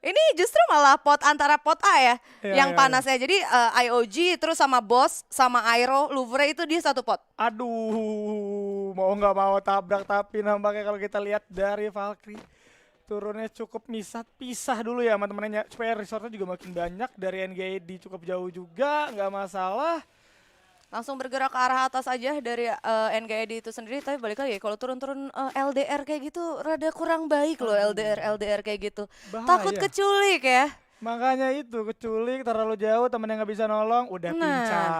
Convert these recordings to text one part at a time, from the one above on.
Ini justru malah pot antara pot A ya, Iya, yang iya, iya. panasnya. Jadi IOG terus sama Boss sama Aero Louvre itu dia satu pot. Aduh, mau nggak mau tabrak tapi nampaknya kalau kita lihat dari Valkyrie turunnya cukup pisah dulu ya teman-temannya supaya resortnya juga makin banyak dari NGD cukup jauh juga nggak masalah. Langsung bergerak ke arah atas aja dari NGD itu sendiri. Tapi balik lagi kalau turun-turun LDR kayak gitu rada kurang baik loh, LDR kayak gitu. Takut Bahaya. keculik ya. Makanya itu keculik terlalu jauh temen yang nggak bisa nolong udah Nah, pincang.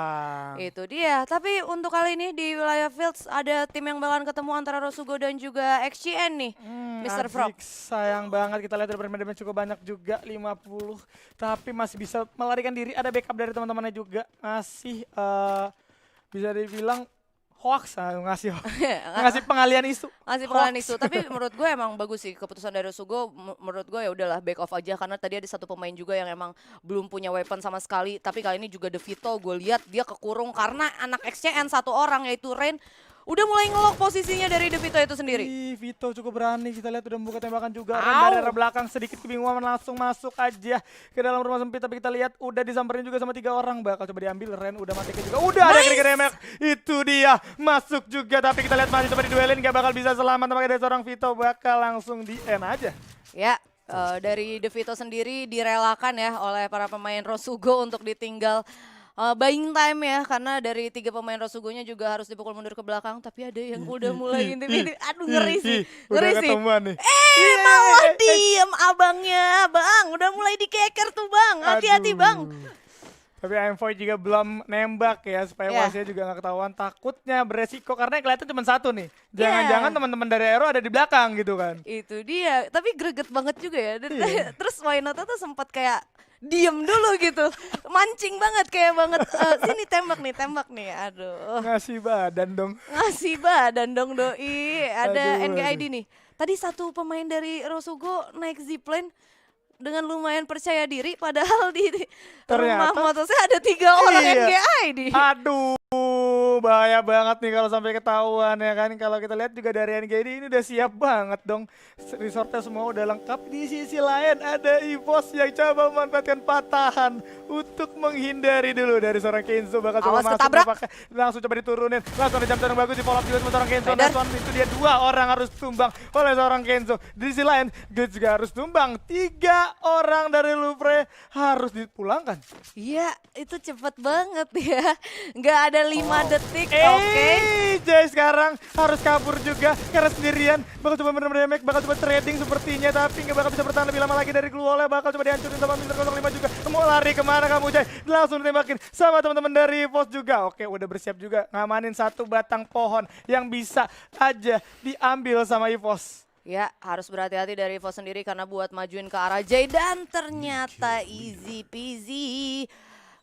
itu dia. Tapi untuk kali ini di wilayah Fields ada tim yang bakalan ketemu antara Rosugo dan juga XCN nih, Mr. Frog. Azik sayang banget kita lihat dari bermain damage cukup banyak juga 50 tapi masih bisa melarikan diri ada backup dari teman-temannya juga masih bisa dibilang hoax ngasih pengalian isu. Masih Hoax. pengalaman isu, tapi menurut gue emang bagus sih keputusan dari Rosugo. Menurut gue ya udahlah back off aja karena tadi ada satu pemain juga yang emang belum punya weapon sama sekali. Tapi kali ini juga Devito gue lihat dia kekurung karena anak XCN satu orang yaitu Rain udah mulai ngelok posisinya dari Devito itu sendiri. Ih, Vito cukup berani kita lihat udah membuka tembakan juga. Ren Au. dari arah belakang sedikit kebingungan langsung masuk aja ke dalam rumah sempit tapi kita lihat udah disamperin juga sama 3 orang bakal coba diambil. Ren udah mati juga. Udah ada kira remek. Itu dia masuk juga tapi kita lihat masih coba diduelin gak bakal bisa selamat tapi dari seorang Vito bakal langsung di end aja. Ya, dari Devito sendiri direlakan ya oleh para pemain Rosugo untuk ditinggal buying time ya, karena dari 3 pemain Rosugonya juga harus dipukul mundur ke belakang. Tapi ada yang udah mulai intip-intip. Aduh ngeri sih, ngeri Udah sih. ketemuan nih. Malah diem abangnya, bang. Udah mulai dikeker tuh bang, hati-hati bang. Tapi Void juga belum nembak ya supaya Ya. wasnya juga nggak ketahuan. Takutnya beresiko karena yang kelihatan cuma satu nih. Jangan-jangan teman-teman dari Aero ada di belakang gitu kan. Itu dia, tapi greget banget juga ya. Dan Iya. terus Wainata tuh sempat kayak diem dulu gitu, mancing banget kayak banget. Sini tembak nih, aduh. Ngasih badan dong. Ngasih badan dong doi. Ada Aduh, NGID aduh. nih. Tadi satu pemain dari Rosugo naik zipline dengan lumayan percaya diri, padahal di rumah Ternyata- motosnya ada 3 orang Iya. NGID. Aduh, bahaya banget nih kalau sampai ketahuan ya kan. Kalau kita lihat juga dari NGD ini udah siap banget dong. Resortnya semua udah lengkap. Di sisi lain ada EVOS yang coba memanfaatkan patahan untuk menghindari dulu dari seorang Kenzo. Bakal coba Awas masuk, ketabrak. apakah langsung coba diturunin. Langsung ada jam yang bagus di follow up juga sama seorang Kenzo. Spider. Dan itu dia 2 orang harus tumbang oleh seorang Kenzo. Di sisi lain, Glitch juga harus tumbang. 3 orang dari Louvre harus dipulangkan. Iya, itu cepet banget ya. Nggak ada 5 detik. Oke. Jay sekarang harus kabur juga karena sendirian. Bakal coba bener-bener bakal coba trading sepertinya tapi nggak bakal bisa bertahan lebih lama lagi dari Gluole. Bakal coba dihancurin sama Mr. 05 juga. Mau lari kemana kamu Jay? Langsung ditembakin sama teman-teman dari Pos juga. Oke, udah bersiap juga ngamanin satu batang pohon yang bisa aja diambil sama EVOS. Ya, harus berhati-hati dari Evo sendiri karena buat majuin ke arah Jay dan ternyata easy peasy.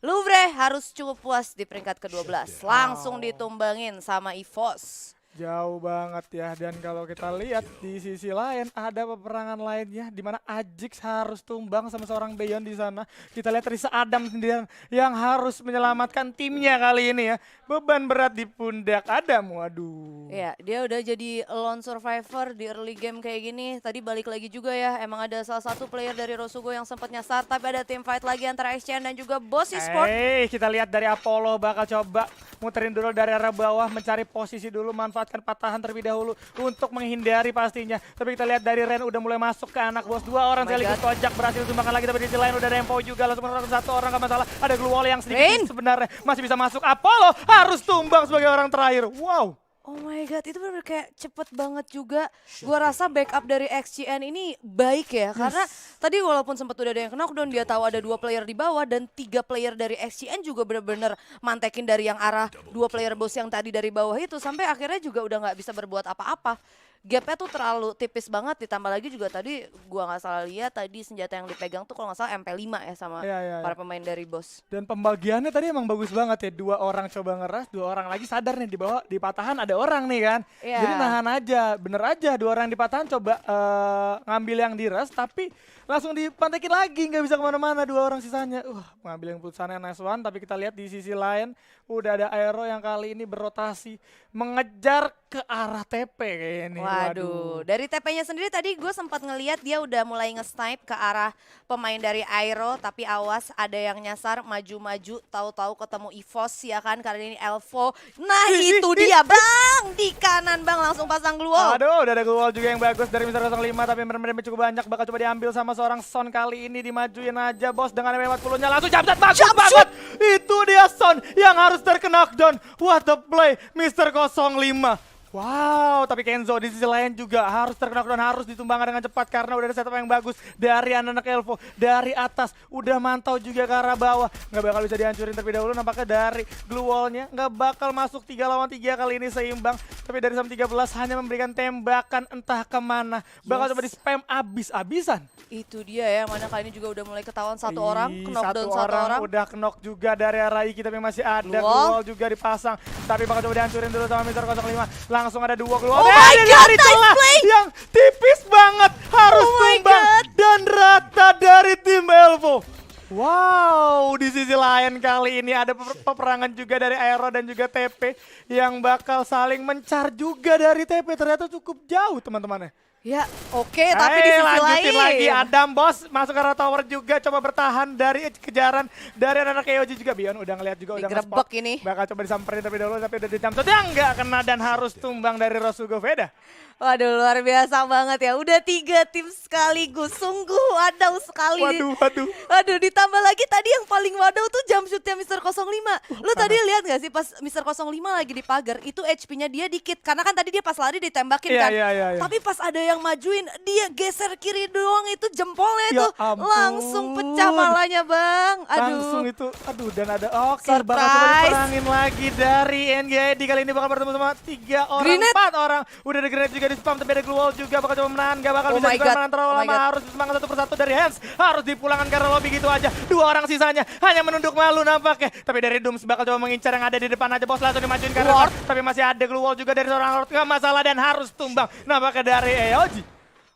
Louvre harus cukup puas di peringkat ke-12. Langsung ditumbangin sama EVOS. Jauh banget ya, dan kalau kita lihat di sisi lain ada peperangan lainnya di mana Ajix harus tumbang sama seorang Beyon di sana. Kita lihat Risa Adam sendirian yang harus menyelamatkan timnya kali ini ya. Beban berat di pundak Adam, waduh. Ya, dia udah jadi lone survivor di early game kayak gini. Tadi balik lagi juga ya, emang ada salah satu player dari Rosugo yang sempat nyasar. Tapi ada team fight lagi antara XCN dan juga Boss Esport. Kita lihat dari Apollo bakal coba muterin dulu dari arah bawah, mencari posisi dulu, manfaatkan patahan terlebih dahulu untuk menghindari pastinya. Tapi kita lihat dari Ren udah mulai masuk ke anak bos. 2 orang sekaligus kojak berhasil tumbangkan lagi, tapi di sisi lain udah ada Empo juga. Langsung menurut 1 orang gak masalah. Ada Gluole yang sedikit sebenarnya masih bisa masuk. Apollo harus tumbang sebagai orang terakhir. Wow. Oh my god, itu bener kayak cepet banget juga. Gua rasa backup dari XCN ini baik ya, karena tadi walaupun sempat udah ada yang knockdown, dia tahu ada 2 player di bawah dan 3 player dari XCN juga bener-bener mantekin dari yang arah 2 player bos yang tadi dari bawah itu, sampai akhirnya juga udah nggak bisa berbuat apa-apa. Gapnya tuh terlalu tipis banget, ditambah lagi juga tadi gua nggak salah lihat tadi senjata yang dipegang tuh kalau nggak salah MP5 ya sama para pemain dari bos. Dan pembagiannya tadi emang bagus banget ya. 2 orang coba ngeras, 2 orang lagi sadar nih di bawah di patahan ada orang nih kan. Jadi nahan aja, bener aja 2 orang di patahan coba ngambil yang diras tapi langsung dipantekin lagi, nggak bisa kemana-mana 2 orang sisanya. Ngambil yang putusannya nice one, tapi kita lihat di sisi lain udah ada Aero yang kali ini berotasi mengejar ke arah TP kayaknya nih. Waduh, dari TP-nya sendiri tadi gue sempat ngeliat dia udah mulai nge-snipe ke arah pemain dari Aero, tapi awas ada yang nyasar maju-maju, tahu-tahu ketemu EVOS ya kan, karena ini Elvo. Nah itu dia bang, di kanan bang langsung pasang glue wall. Aduh, udah ada glue wall juga yang bagus dari Mr. 05, tapi merem cukup banyak, bakal coba diambil sama seorang Son kali ini, dimajuin aja bos dengan M40-nya langsung jump shot bagus banget. Itu dia Son yang harus terknockdown. What a play Mr. 05. Wow, tapi Kenzo di sisi lain juga harus terknockdown, harus ditumbangkan dengan cepat karena udah ada setup yang bagus dari anak-anak Elvo. Dari atas, udah mantau juga ke arah bawah. Nggak bakal bisa dihancurin terlebih dahulu, nampaknya dari glue wall-nya nggak bakal masuk 3 lawan 3 kali ini seimbang. Tapi dari Sam 13 hanya memberikan tembakan entah kemana. Bakal coba di-spam abis-abisan. Itu dia ya, mana kali ini juga udah mulai ketahuan satu orang, knockdown satu orang. Udah knock juga dari arah Iki, tapi masih ada glue wall juga dipasang. Tapi bakal coba dihancurin dulu sama Mr. 05. Langsung ada 2 glue wall. Oh my god, nice play! Yang tipis banget, harus tumbang dan rata dari tim Elvo. Wow, di sisi lain kali ini ada peperangan juga dari Aero dan juga TP yang bakal saling mencar juga dari TP. Ternyata cukup jauh teman-temannya. Ya oke, tapi di sisi lanjutin lain lagi Adam bos masuk ke arah tower juga, coba bertahan dari kejaran dari anak EOG juga. Bion udah ngeliat juga, udah digerebek ini. Bakal coba disamperin terlebih dahulu, tapi udah dijamsot yang nggak kena dan harus tumbang dari Rosugo Veda. Waduh luar biasa banget ya, udah 3 tim sekaligus, sungguh wadaw sekali. Waduh ditambah lagi tadi yang paling wadaw tuh jump shootnya Mr. 05. Lu tadi lihat gak sih pas Mr. 05 lagi di pagar, itu HP-nya dia dikit. Karena kan tadi dia pas lari ditembakin kan. Iya. Tapi pas ada yang majuin, dia geser kiri doang itu jempolnya Ya itu. ampun. Langsung pecah malahnya bang. Langsung itu, bakal coba Surprise. diperangin lagi dari NGID. Kali ini bakal bertemu sama 3 orang, Grenade. 4 orang. Udah ada grenade juga di spam, tapi ada glue wall juga, bakal coba menahan. Gak bakal Oh bisa my juga God. menahan terlalu Oh my lama. God. Harus semangat satu persatu dari Hans. Harus dipulangkan karena lobby gitu aja. 2 orang sisanya hanya menunduk malu nampaknya. Tapi dari Dooms bakal coba mengincar yang ada di depan aja, bos. Langsung dimajuin karena Lord. tapi masih ada glue wall juga dari seorang Lord. Gak masalah dan harus tumbang. Nampaknya dari EOG.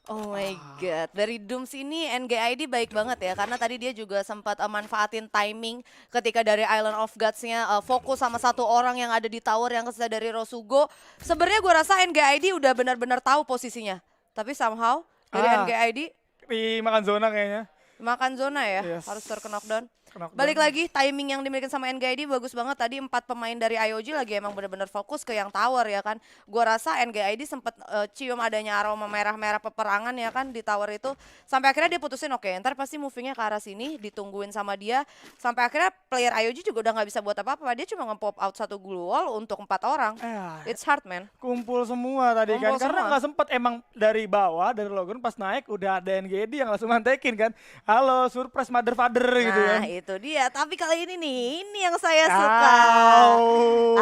Oh my god, dari Dooms ini NGID baik banget ya, karena tadi dia juga sempat manfaatin timing ketika dari Island of Gods-nya fokus sama satu orang yang ada di tower yang kesisa dari Rosugo. Sebenarnya gue rasa NGID udah benar-benar tahu posisinya, tapi somehow dari NGID Di makan zona kayaknya. makan zona ya, Yes. harus terknockdown. Knockdown. Balik lagi, timing yang dimiliki sama NGID bagus banget. Tadi 4 pemain dari IOG lagi emang benar-benar fokus ke yang tower ya kan. Gua rasa NGID sempat cium adanya aroma merah-merah peperangan ya kan di tower itu. Sampai akhirnya dia putusin oke, ntar pasti movingnya ke arah sini, ditungguin sama dia. Sampai akhirnya player IOG juga udah nggak bisa buat apa-apa. Dia cuma nge-pop out satu glue wall untuk 4 orang. It's hard man. Kumpul semua tadi Kumpul kan, karena semua. nggak sempet emang dari bawah, dari Logan pas naik udah ada NGD yang langsung mantekin kan. Halo, surprise mother father gitu kan. Nah itu dia, tapi kali ini nih, ini yang saya suka.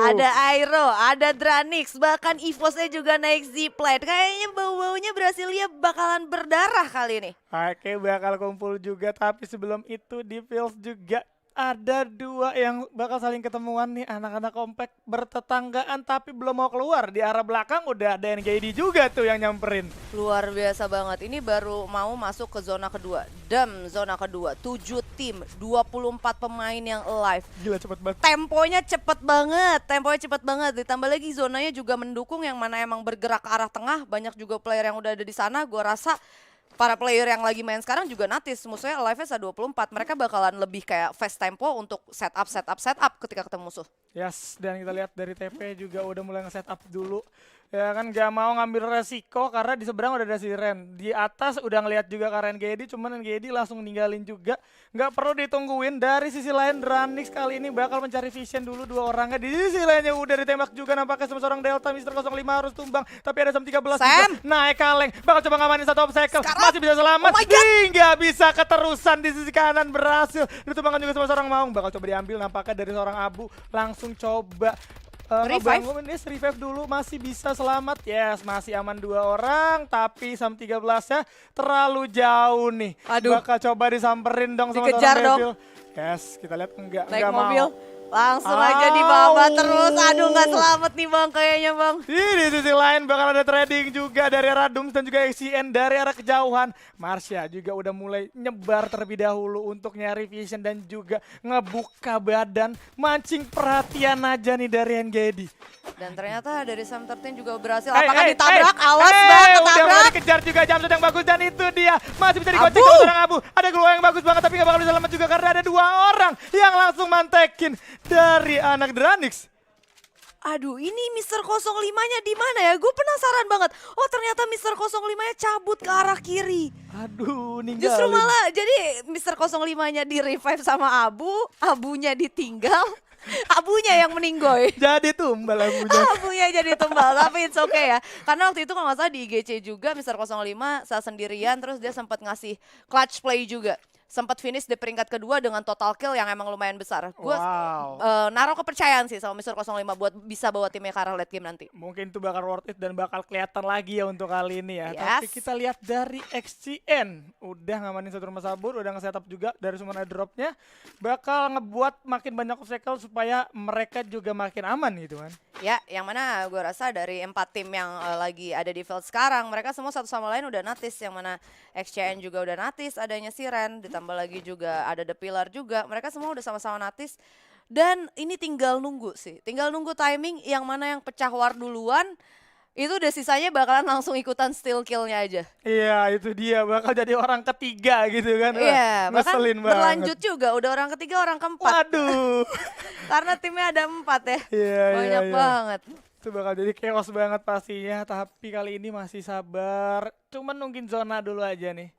Ada Aero, ada Dranix, bahkan EVOS-nya juga naik zipline. Kayaknya bau-baunya Brasilia bakalan berdarah kali ini. Oke, bakal kumpul juga, tapi sebelum itu di Fields juga ada 2 yang bakal saling ketemuan nih, anak-anak kompak bertetanggaan tapi belum mau keluar. Di arah belakang udah ada NGD juga tuh yang nyamperin. Luar biasa banget, ini baru mau masuk ke zona kedua. Zona kedua, 7 tim, 24 pemain yang live. Gila cepet banget. Temponya cepet banget. Ditambah lagi zonanya juga mendukung, yang mana emang bergerak ke arah tengah. Banyak juga player yang udah ada di sana. Gua rasa para player yang lagi main sekarang juga natis. Musuhnya live-nya 24. Mereka bakalan lebih kayak fast tempo untuk setup ketika ketemu musuh. Yes, dan kita lihat dari TP juga udah mulai nge-setup dulu. Ya kan gak mau ngambil resiko karena di seberang udah ada si Ren. Di atas udah ngeliat juga ke NGD, cuman NGD langsung ninggalin juga. Gak perlu ditungguin. Dari sisi lain Dranix kali ini bakal mencari vision dulu 2 orangnya. Di sisi lainnya udah ditembak juga nampaknya sama seorang Delta. Mr. 05 harus tumbang. Tapi ada Sam 13 juga naik kaleng. Bakal coba ngamanin satu obstacle. Masih bisa selamat. Hingga bisa keterusan di sisi kanan berhasil. Ditumbangkan juga sama seorang Maung. Bakal coba diambil nampaknya dari seorang Abu. Langsung coba revive dulu, masih bisa selamat. Yes, masih aman 2 orang, tapi Sam 13-nya terlalu jauh nih. Aduh. Bakal coba disamperin dong sama Dikejar seorang dong. Devil. Yes, kita lihat enggak Naik mau. mobil. Langsung aja dibawa terus. Aduh nggak selamat nih bang kayaknya bang. Di sisi lain bakal ada trading juga dari arah Dums dan juga XCN dari arah kejauhan. Marsha juga udah mulai nyebar terlebih dahulu untuk nyari vision dan juga ngebuka badan. Mancing perhatian aja nih dari NGD. Dan ternyata dari Sam 13 juga berhasil. Apakah ditabrak? Awas bang, Udah mulai ketabrak. dikejar juga jam sedang bagus dan itu dia. Masih bisa digocek Abu. sama seorang Abu. Ada Glow yang bagus banget tapi gak bakal bisa selamat juga karena ada 2 orang yang langsung mantekin dari anak Dranix. Aduh ini Mister 05-nya di mana ya? Gue penasaran banget. Oh ternyata Mister 05-nya cabut ke arah kiri. Aduh, ninggalin. Justru malah jadi Mister 05-nya di revive sama Abu, Abunya ditinggal, Abunya yang meninggoy. Jadi tumbal Abunya. Abunya jadi tumbal, tapi it's okay ya. Karena waktu itu kalau nggak salah di IGC juga Mister 05 saat sendirian terus dia sempat ngasih clutch play juga. Sempat finish di peringkat kedua dengan total kill yang emang lumayan besar. Gue Wow. naruh kepercayaan sih sama Mister 05 buat bisa bawa timnya ke arah late game nanti. Mungkin itu bakal worth it dan bakal kelihatan lagi ya untuk kali ini ya. Yes. Tapi kita lihat dari XCN. Udah ngamanin satu rumah sabur, udah nge-setup juga dari summon dropnya. Bakal ngebuat makin banyak obstacle supaya mereka juga makin aman gitu kan. Ya, yang mana gue rasa dari 4 tim yang lagi ada di field sekarang, mereka semua satu sama lain udah notice. Yang mana XCN juga udah notice adanya si Ren, ditambah lagi juga ada The Pillar juga. Mereka semua udah sama-sama notice. Dan ini tinggal nunggu sih, tinggal nunggu timing yang mana yang pecah war duluan. Itu udah sisanya bakalan langsung ikutan steal kill-nya aja. Iya, itu dia bakal jadi orang ketiga gitu kan. Wah, Iya, bahkan ngeselin berlanjut banget. juga, udah orang ketiga, orang keempat. Waduh. Karena timnya ada 4 ya, Iya, banyak iya. banget. Itu bakal jadi chaos banget pastinya. Tapi kali ini masih sabar. Cuman nungguin zona dulu aja nih.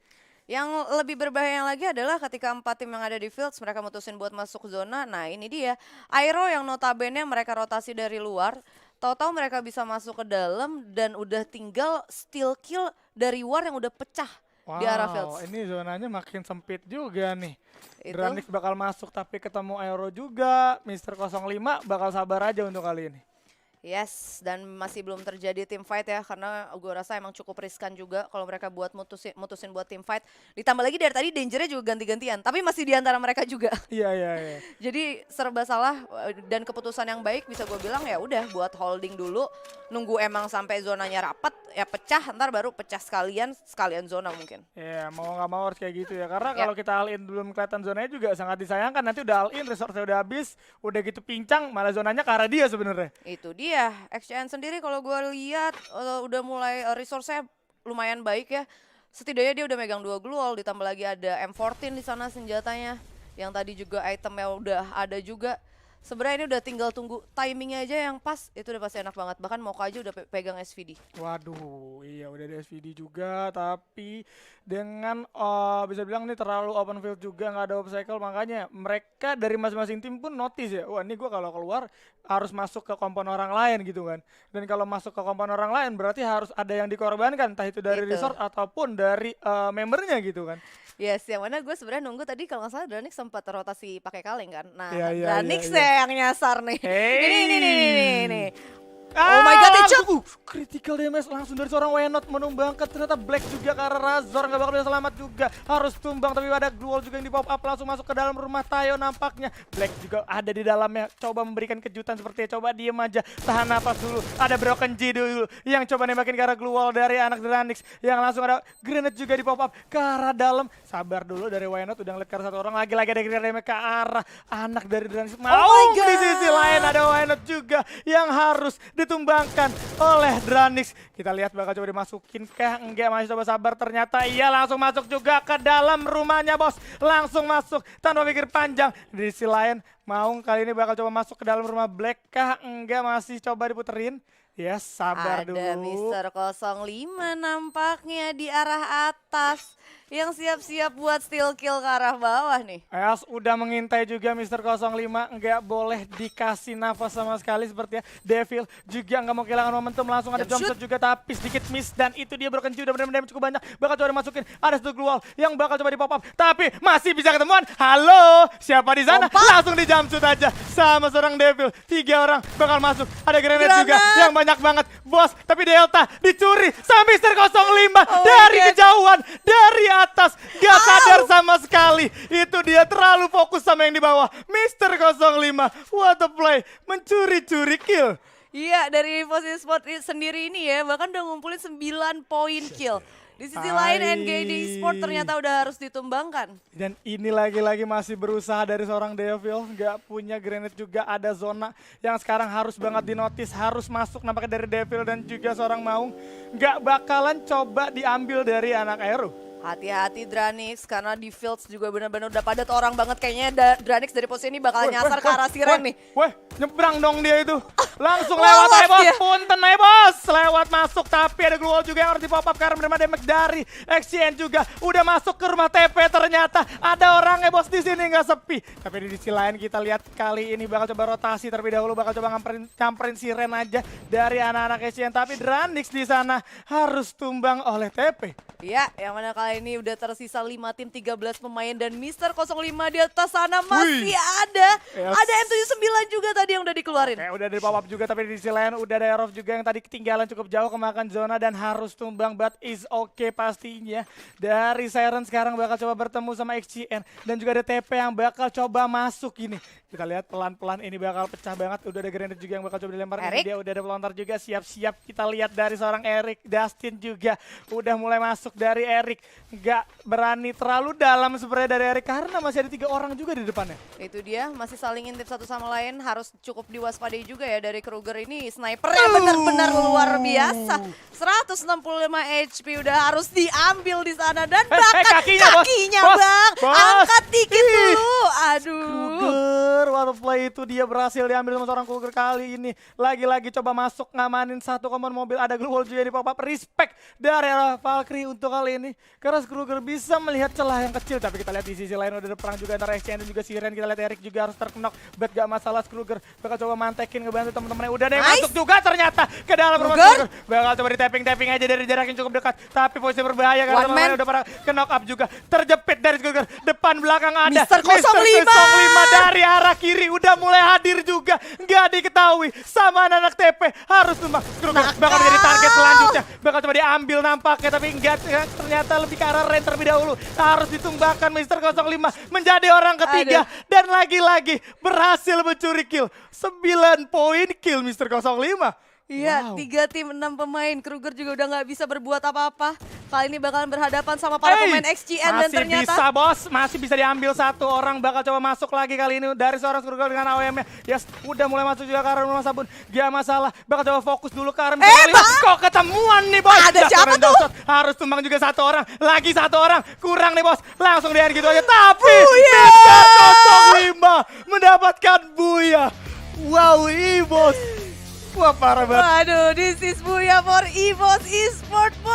Yang lebih berbahaya lagi adalah ketika 4 tim yang ada di fields mereka mutusin buat masuk zona. Nah ini dia, Aero yang notabene mereka rotasi dari luar, tahu-tahu mereka bisa masuk ke dalam dan udah tinggal steal kill dari war yang udah pecah di arah fields. Ini zonanya makin sempit juga nih. Itu. Dranix bakal masuk tapi ketemu Aero juga. Mister 05 bakal sabar aja untuk kali ini. Yes, dan masih belum terjadi team fight ya, karena gue rasa emang cukup riskan juga kalau mereka buat mutusin buat team fight. Ditambah lagi dari tadi dangernya juga ganti-gantian, tapi masih di antara mereka juga. Iya, iya, iya. Jadi serba salah dan keputusan yang baik bisa gue bilang ya udah buat holding dulu, nunggu emang sampai zonanya rapat, ya pecah, ntar baru pecah sekalian zona mungkin. Iya, mau nggak mau harus kayak gitu ya. Karena Ya. kalau kita all in belum kelihatan zonanya juga sangat disayangkan. Nanti udah all in, resource udah habis, udah gitu pincang, malah zonanya ke arah dia sebenarnya. Itu dia, XCN sendiri kalau gue lihat udah mulai resource-nya lumayan baik ya. Setidaknya dia udah megang 2 glue wall, ditambah lagi ada M14 di sana senjatanya. Yang tadi juga itemnya udah ada juga. Sebenarnya ini udah tinggal tunggu timingnya aja yang pas, itu udah pasti enak banget. Bahkan Mocha aja udah pegang SVD. Waduh, iya udah ada SVD juga, tapi dengan bisa bilang ini terlalu open field juga, nggak ada obstacle, makanya mereka dari masing-masing tim pun notice ya, wah ini gue kalau keluar harus masuk ke kompon orang lain gitu kan. Dan kalau masuk ke kompon orang lain berarti harus ada yang dikorbankan, entah itu dari Itu. resort ataupun dari membernya gitu kan. Yes, yang mana gue sebenarnya nunggu tadi kalau nggak salah Dranix sempat rotasi pakai kaleng kan. Nah, Iya, iya, Dranix iya, ya yang nyasar nih. Hey. Ini. Oh my god, headshot! Critical damage langsung dari seorang Wenot menumbangkan. Ternyata Black juga ke arah Razor, nggak bakal bisa selamat juga. Harus tumbang, tapi ada Glue juga yang di pop up langsung masuk ke dalam rumah Tayo nampaknya. Black juga ada di dalamnya, coba memberikan kejutan sepertinya. Coba diem aja, tahan napas dulu. Ada Broken G dulu yang coba nembakin ke arah Glue Wall dari anak Dranix. Yang langsung ada grenade juga di pop up ke arah dalam. Sabar dulu dari Wenot, udah ngeliat ke arah 1 orang. Lagi-lagi ada grenade ke arah anak dari Dranix. Mau di sisi lain ada Wenot juga yang harus ditumbangkan oleh Dranix. Kita lihat bakal coba dimasukin kah? Enggak, masih coba sabar. Ternyata iya langsung masuk juga ke dalam rumahnya bos. Langsung masuk tanpa pikir panjang. Di sisi lain Maung kali ini bakal coba masuk ke dalam rumah Black kah? Enggak, masih coba diputerin. Yes, sabar dulu. Ada Mister 05 nampaknya di arah atas yang siap-siap buat steal kill ke arah bawah nih. Eos udah mengintai juga Mister 05, nggak boleh dikasih nafas sama sekali sepertinya. Devil juga nggak mau kehilangan momentum, langsung ada jump shot juga tapi sedikit miss dan itu dia Broken G udah benar-benar cukup banyak. Bakal coba dimasukin, ada satu glue wall yang bakal coba di pop up tapi masih bisa ketemuan. Halo, siapa di sana? Langsung di jump shoot aja sama seorang Devil. 3 orang bakal masuk, ada grenade juga yang banyak banget bos, tapi Delta dicuri sama Mister 05 dari kejauhan dari atas, gak sadar sama sekali. Itu dia terlalu fokus sama yang di bawah. Mister 05, what a play, mencuri-curi kill. Iya, dari posisi spot sendiri ini ya, bahkan udah ngumpulin 9 poin kill. Di sisi lain NGD Esport ternyata udah harus ditumbangkan. Dan ini lagi-lagi masih berusaha dari seorang Devil, nggak punya grenade juga, ada zona yang sekarang harus banget dinotis, harus masuk nampaknya dari Devil dan juga seorang Maung. Nggak bakalan coba diambil dari anak Aero. Hati-hati Dranix, karena di Fields juga benar-benar udah padat orang banget. Kayaknya Dranix dari posisi ini bakal nyasar ke arah Siren nih. Weh, nyebrang dong dia itu. Langsung Lolos lewat aja bos, dia. punten aja bos. Lewat masuk, tapi ada global juga yang harus di pop up karena menerima damage dari XCN juga. Udah masuk ke rumah TP ternyata. Ada orang bos di sini nggak sepi. Tapi di sisi lain kita lihat kali ini bakal coba rotasi terlebih dahulu. Bakal coba nyamperin Siren aja dari anak-anak XCN. Tapi Dranix di sana harus tumbang oleh TP. Iya, yang mana kali ini udah tersisa 5 tim 13 pemain dan Mister 05 di atas sana masih ada. Yes. Ada M79 juga tadi yang udah dikeluarin. Oke, udah di pop up juga tapi di sisi lain udah ada Aerof juga yang tadi ketinggalan cukup jauh kemakan zona dan harus tumbang, but is okay pastinya. Dari Siren sekarang bakal coba bertemu sama XCN dan juga ada TP yang bakal coba masuk ini. Kita lihat pelan-pelan ini bakal pecah banget. Udah ada grenade juga yang bakal coba dilempar. Erik. Dia udah ada pelontar juga, siap-siap. Kita lihat dari seorang Erik. Dustin juga udah mulai masuk dari Erik. Nggak berani terlalu dalam sebenarnya dari Erik karena masih ada 3 orang juga di depannya. Itu dia, masih saling intip satu sama lain. Harus cukup diwaspadai juga ya dari Kruger ini. Snipernya benar-benar luar biasa. 165 HP udah harus diambil di sana. Dan bahkan kakinya bos. Bang. Bos. Angkat dikit Ih. dulu. Aduh. Kruger, what a play itu dia berhasil diambil sama seorang Kruger kali ini. Lagi-lagi coba masuk ngamanin satu common mobil. Ada global juga di pop-up. Respect dari arah Valkyrie untuk kali ini. Karena Kruger bisa melihat celah yang kecil. Tapi kita lihat di sisi lain udah ada perang juga antara XCN dan juga Siren. Kita lihat Erik juga harus terknok. But gak masalah, Kruger bakal coba mantekin ngebantu teman-temannya. Udah ada yang masuk juga ternyata ke dalam rumah Kruger. Bakal coba di tapping aja dari jarak yang cukup dekat. Tapi posisi berbahaya karena teman-temannya udah pada ke knock up juga. Terjepit dari Kruger. Depan belakang ada Mister 05 dari arah kiri udah mulai hadir juga. Nggak diketahui sama anak TP. Harus tumbang. Kruger bakal menjadi target selanjutnya. Bakal coba diambil nampaknya. Tapi enggak, ternyata lebih ke arah Ren terlebih dahulu. Harus ditumbangkan Mister 05 menjadi orang ketiga. Dan lagi-lagi berhasil mencuri kill. 9 poin kill Mister 05. Iya, 3 tim 6 pemain. Kruger juga udah nggak bisa berbuat apa-apa. Kali ini bakalan berhadapan sama para pemain XCN dan ternyata masih bisa bos, masih bisa diambil satu orang. Bakal coba masuk lagi kali ini dari seorang Kruger dengan AWM-nya. Yes, udah mulai masuk juga ke arah rumah sabun. Gak masalah, bakal coba fokus dulu ke arah kok ketemuan nih bos. Ada siapa tuh? Harus tumbang juga satu orang, lagi satu orang. Kurang nih bos, langsung di gitu aja. Tapi Buya! Mister 05 mendapatkan Buya. Wow, bos. Wah parah banget. Waduh, this is Buya for EVOS Esport, Bos.